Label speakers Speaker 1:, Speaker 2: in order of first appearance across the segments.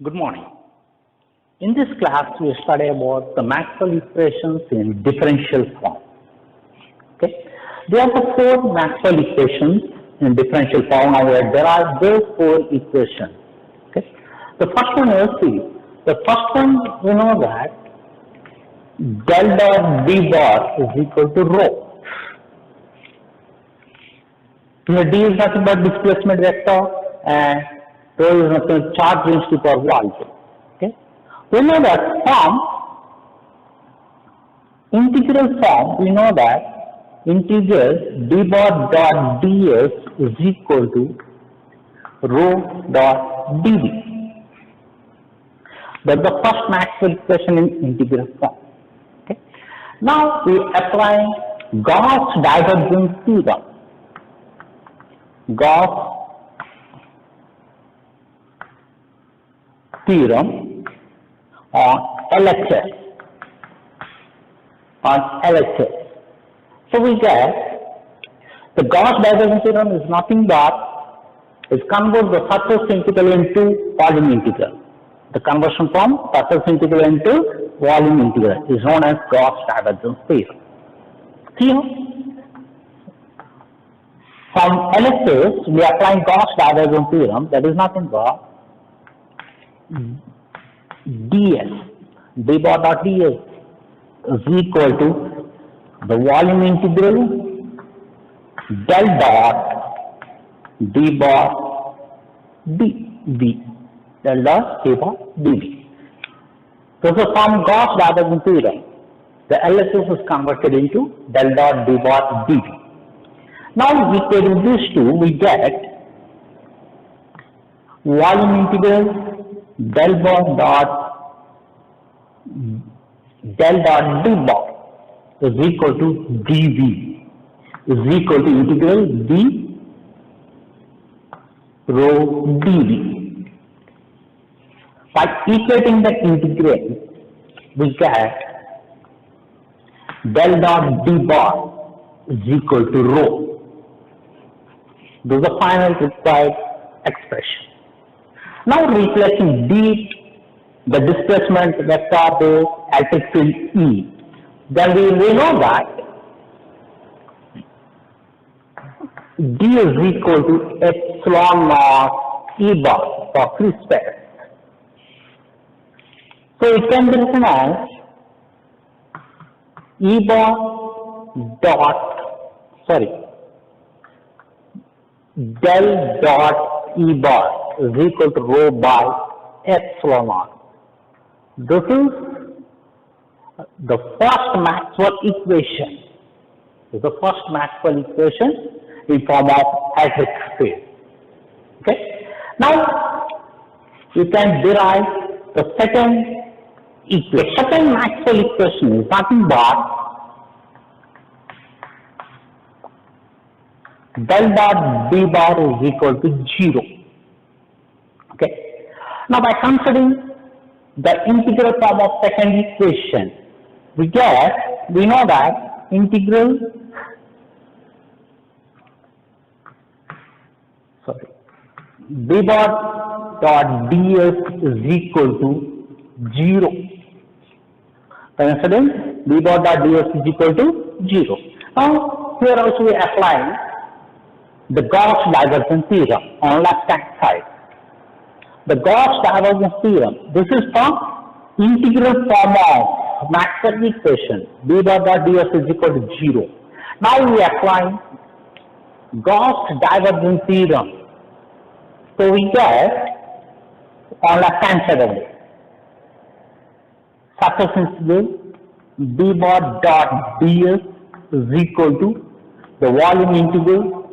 Speaker 1: Good morning. In this class, we study about the Maxwell equations in differential form. Okay, there are the four Maxwell equations in differential form. Now, there are those four equations. Okay, the first one is the first one we know that del dot d bar is equal to rho. Here d is nothing but displacement vector and rho is nothing but charge density per volume. Okay, we know that from integral form we know that integral d bar dot ds is equal to rho dot dv. That's the first Maxwell equation in integral form. Okay, now we apply Gauss divergence theorem. Gauss theorem on LHS. So we get the Gauss divergence theorem is nothing but it converts the surface integral into volume integral. The conversion from surface integral into volume integral is known as Gauss divergence theorem. Here, from LHS we apply Gauss divergence theorem, that is nothing but ds, d bar dot ds is equal to the volume integral del dot d bar dv, del dot d bar dv. So from Gauss divergence theorem, the LHS is converted into del dot d bar dv. Now equating these two, we get volume integral del bar dot d bar is equal to dv is equal to integral d rho dv. By equating the integral, we get del dot d bar is equal to rho. This is the final required expression. Now replacing d, the displacement vector the electric field E, then we know that d is equal to epsilon naught E bar for free space. So it can be written as E bar del dot E bar is equal to rho by epsilon naught. This is the first Maxwell equation. This is the first Maxwell equation in form of electric field. Okay. Now you can derive the second equation. The second Maxwell equation is nothing but del dot d bar is equal to 0. Okay. Now by considering the integral form of second equation, we know that integral d bar dot ds is equal to 0. Considering d bar dot ds is equal to 0. Now here also we apply the Gauss divergence theorem on left hand side. The Gauss divergence theorem, this is from integral form of Maxwell equation d bar dot ds is equal to 0. Now we apply Gauss divergence theorem. So we get on left hand side only surface integral d bar dot ds is equal to the volume integral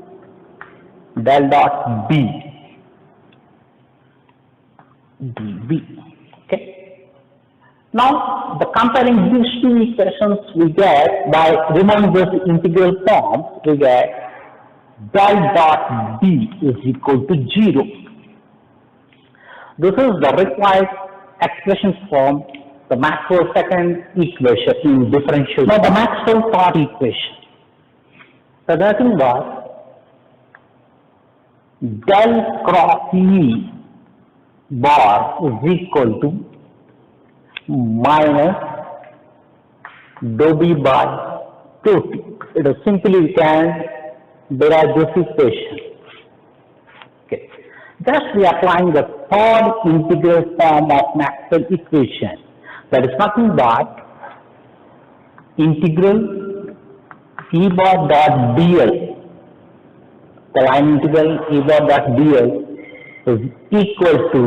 Speaker 1: del dot b dv. Okay. Now the comparing these two equations we get by removing this integral form, we get del dot b is equal to 0. This is the required expression from the Maxwell second equation in differential. Now the Maxwell third equation. So nothing but del cross E bar is equal to minus dou b by dou t. It is simply we can derive this equation. Okay. Thus we are applying the third integral form of Maxwell equation. That is nothing but integral E bar dot dl. The line integral E bar dot dl is equal to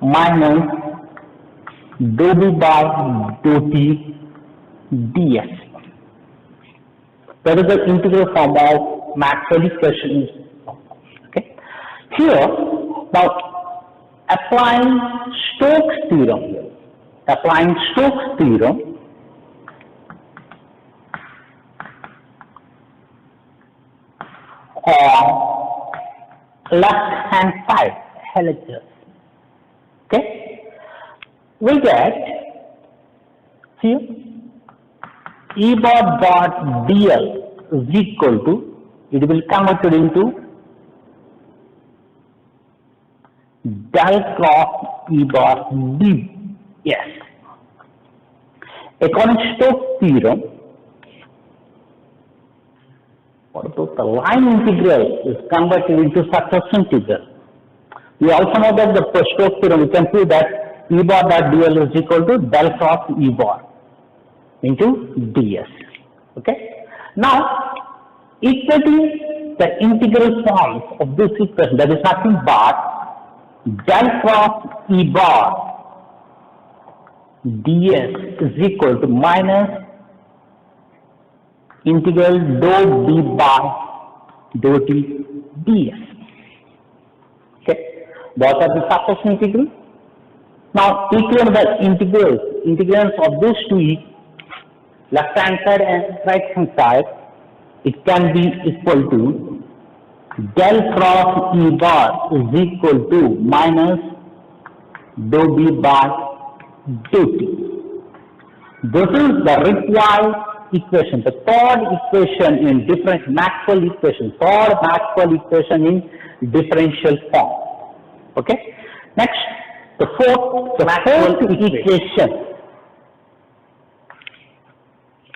Speaker 1: minus dou b by dou t ds. That is the integral form of Maxwell equation. Okay. Here, now applying Stokes theorem. Applying Stokes theorem, on left hand side LHS. Okay, we get here E bar dot dl is equal to, it will convert it into del cross E bar ds. According to Stokes theorem, the line integral is converted into surface integral. We also know that the Stokes theorem, we can see that E bar dot dl is equal to del cross E bar into ds. Okay. Now, equating the integral forms of this equation, that is nothing but del cross E bar ds is equal to minus integral dou b by dou t ds. Okay, both are the surface integral. Now equate the integrals of these two, left hand side and right hand side. It can be equal to del cross E bar is equal to minus dou b by dou t. This is the required equation, the third equation in different Maxwell equation, third Maxwell equation in differential form. Okay. Next, the fourth Maxwell equation.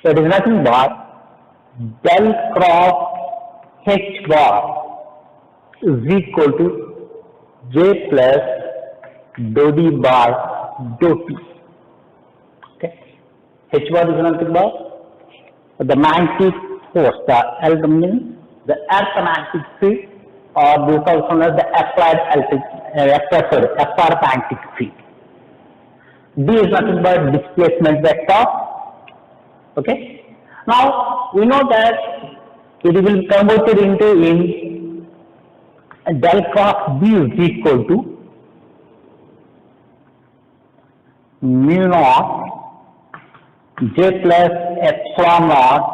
Speaker 1: It is nothing but del cross H bar is equal to J plus dou d by dou t. Okay. H bar is nothing but the magnetic force, the L means the earth magnetic field, or this also known as the applied FR magnetic field. D is nothing but displacement vector. Okay. Now we know that it will be converted into del cross B is equal to mu naught J plus epsilon naught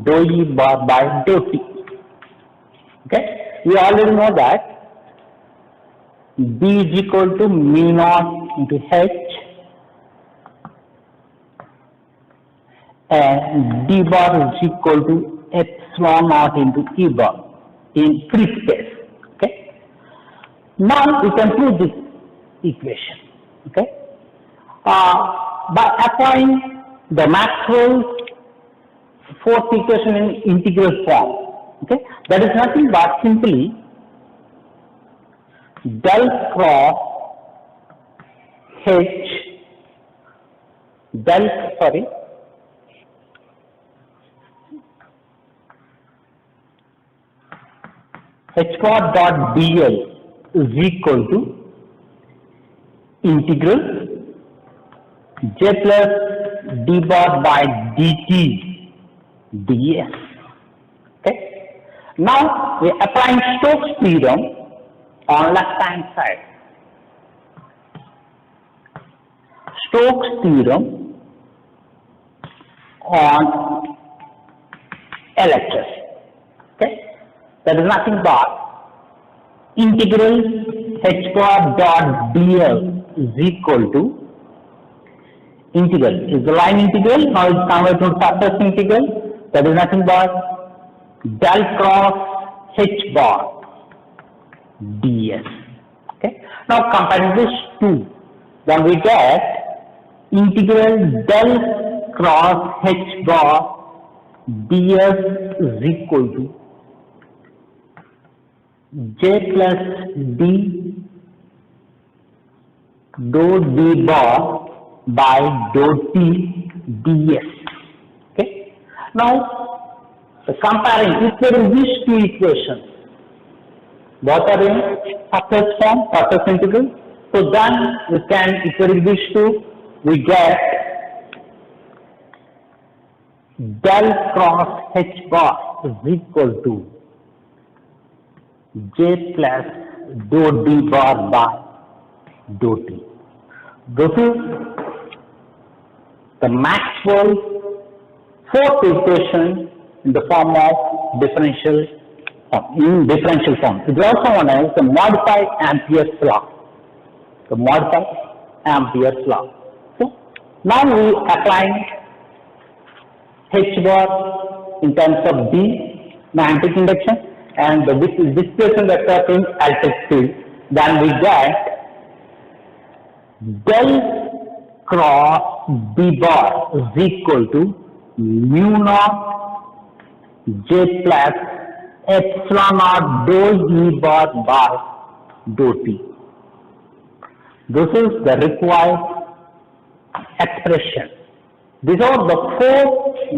Speaker 1: dou E bar by dou T. Okay, we already know that B is equal to mu naught into H and D bar is equal to epsilon naught into E bar in free space. Okay, now we can prove this equation. Okay, by applying the Maxwell's fourth equation in integral form. Okay, that is nothing but simply del cross H H bar dot dl is equal to integral J plus d bar by dt ds. Okay. Now we are applying Stokes theorem on left hand side. Stokes theorem on LHS. Okay. That is nothing but integral H bar dot dl is equal to integral is the line integral, now it is converted to surface integral, that is nothing but del cross H bar ds. Okay. Now comparing this two, then we get integral del cross h bar ds is equal to j plus d dou d bar by dou t ds. Okay. Now comparing, if there is these two equations, both are in surface form, surface integral. So then we can, if there is these two, we get del cross h bar is equal to j plus dou d bar by dou t. This is the Maxwell fourth equation in the form of differential form, in differential form. It is also known as the modified Ampere's law. The modified Ampere's law. So now we apply h bar in terms of d, magnetic induction, and the displacement vector in electric field. Then we get del cross d bar is equal to mu naught j plus epsilon naught dou e bar by dou t. This is the required expression. These are the four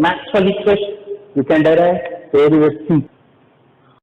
Speaker 1: Maxwell equations you can derive very simple.